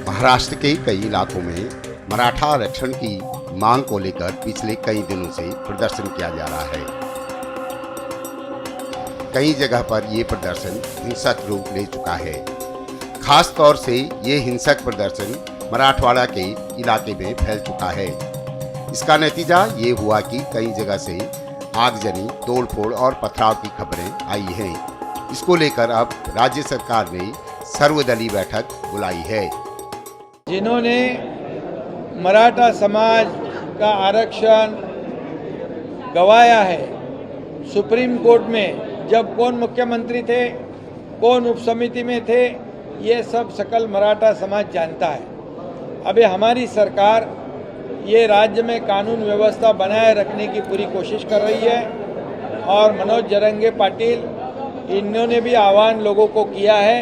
महाराष्ट्र के कई इलाकों में मराठा आरक्षण की मांग को लेकर पिछले कई दिनों से प्रदर्शन किया जा रहा है। कई जगह पर ये प्रदर्शन हिंसक रूप ले चुका है। खास तौर से ये हिंसक प्रदर्शन मराठवाड़ा के इलाके में फैल चुका है। इसका नतीजा ये हुआ कि कई जगह से आगजनी, तोड़फोड़ और पथराव की खबरें आई हैं। इसको लेकर अब राज्य सरकार ने सर्वदलीय बैठक बुलाई है। जिन्होंने मराठा समाज का आरक्षण गंवाया है, सुप्रीम कोर्ट में जब कौन मुख्यमंत्री थे, कौन उपसमिति में थे, ये सब सकल मराठा समाज जानता है। अभी हमारी सरकार ये राज्य में कानून व्यवस्था बनाए रखने की पूरी कोशिश कर रही है और मनोज जरंगे पाटिल इन्होंने भी आह्वान लोगों को किया है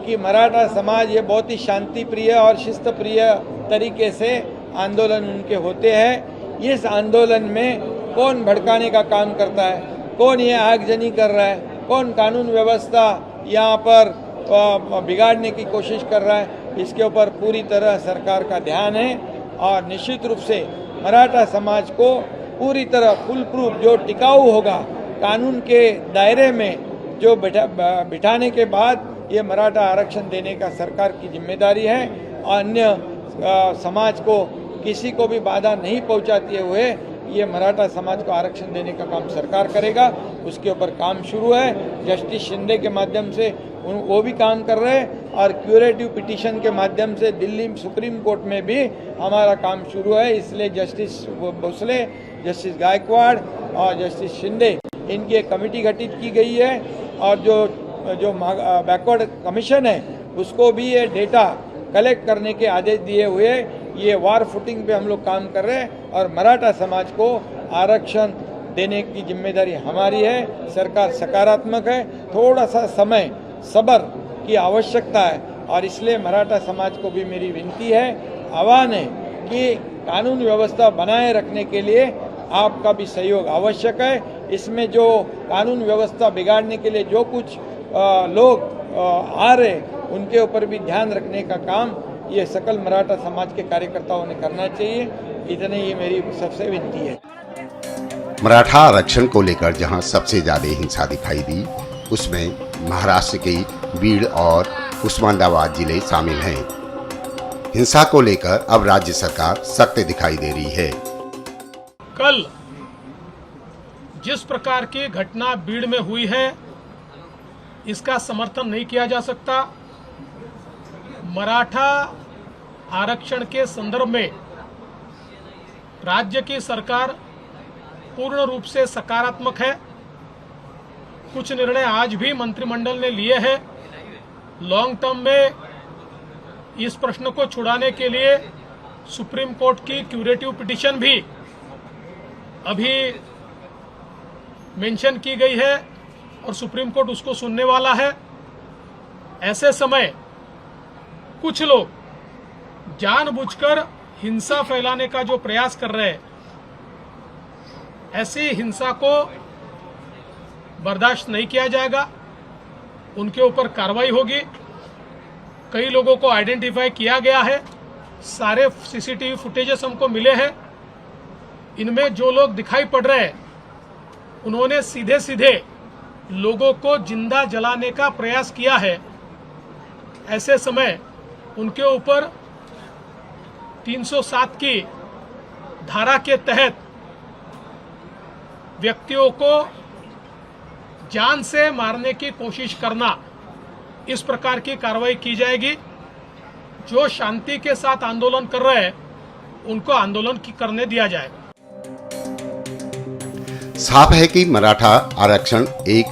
कि मराठा समाज ये बहुत ही शांति प्रिय और शिस्त प्रिय तरीके से आंदोलन उनके होते हैं। इस आंदोलन में कौन भड़काने का काम करता है, कौन ये आगजनी कर रहा है, कौन कानून व्यवस्था यहाँ पर बिगाड़ने की कोशिश कर रहा है, इसके ऊपर पूरी तरह सरकार का ध्यान है और निश्चित रूप से मराठा समाज को पूरी तरह फुल प्रूफ जो टिकाऊ होगा कानून के दायरे में जो बिठाने के बाद ये मराठा आरक्षण देने का सरकार की जिम्मेदारी है। अन्य समाज को किसी को भी बाधा नहीं पहुंचाते हुए ये मराठा समाज को आरक्षण देने का काम सरकार करेगा। उसके ऊपर काम शुरू है। जस्टिस शिंदे के माध्यम से वो भी काम कर रहे हैं और क्यूरेटिव पिटीशन के माध्यम से दिल्ली सुप्रीम कोर्ट में भी हमारा काम शुरू है। इसलिए जस्टिस भोसले, जस्टिस गायकवाड़ और जस्टिस शिंदे इनकी एक कमेटी गठित की गई है और जो बैकवर्ड कमीशन है उसको भी ये डेटा कलेक्ट करने के आदेश दिए हुए ये वार फुटिंग पे हम लोग काम कर रहे हैं और मराठा समाज को आरक्षण देने की जिम्मेदारी हमारी है। सरकार सकारात्मक है। थोड़ा सा समय सब्र की आवश्यकता है और इसलिए मराठा समाज को भी मेरी विनती है, आह्वान है कि कानून व्यवस्था बनाए रखने के लिए आपका भी सहयोग आवश्यक है। इसमें जो कानून व्यवस्था बिगाड़ने के लिए जो कुछ लोग आ रहे उनके ऊपर भी ध्यान रखने का काम ये सकल मराठा समाज के कार्यकर्ताओं ने करना चाहिए। इतनी ये मेरी सबसे विनती है। मराठा आरक्षण को लेकर जहां सबसे ज्यादा हिंसा दिखाई दी, उसमें महाराष्ट्र के बीड़ और उस्मानाबाद जिले शामिल हैं। हिंसा को लेकर अब राज्य सरकार सख्त दिखाई दे रही है। कल जिस प्रकार की घटना बीड़ में हुई है, इसका समर्थन नहीं किया जा सकता। मराठा आरक्षण के संदर्भ में राज्य की सरकार पूर्ण रूप से सकारात्मक है। कुछ निर्णय आज भी मंत्रिमंडल ने लिए हैं। लॉन्ग टर्म में इस प्रश्न को छुड़ाने के लिए सुप्रीम कोर्ट की क्यूरेटिव पिटीशन भी अभी मेंशन की गई है और सुप्रीम कोर्ट उसको सुनने वाला है। ऐसे समय कुछ लोग जानबूझकर हिंसा फैलाने का जो प्रयास कर रहे हैं, ऐसी हिंसा को बर्दाश्त नहीं किया जाएगा। उनके ऊपर कार्रवाई होगी। कई लोगों को आइडेंटिफाई किया गया है। सारे सीसीटीवी फुटेजेस हमको मिले हैं। इनमें जो लोग दिखाई पड़ रहे हैं उन्होंने सीधे सीधे लोगों को जिंदा जलाने का प्रयास किया है। ऐसे समय उनके ऊपर 307 की धारा के तहत व्यक्तियों को जान से मारने की कोशिश करना, इस प्रकार की कार्रवाई की जाएगी। जो शांति के साथ आंदोलन कर रहे हैं उनको आंदोलन करने दिया जाएगा। साफ है कि मराठा आरक्षण एक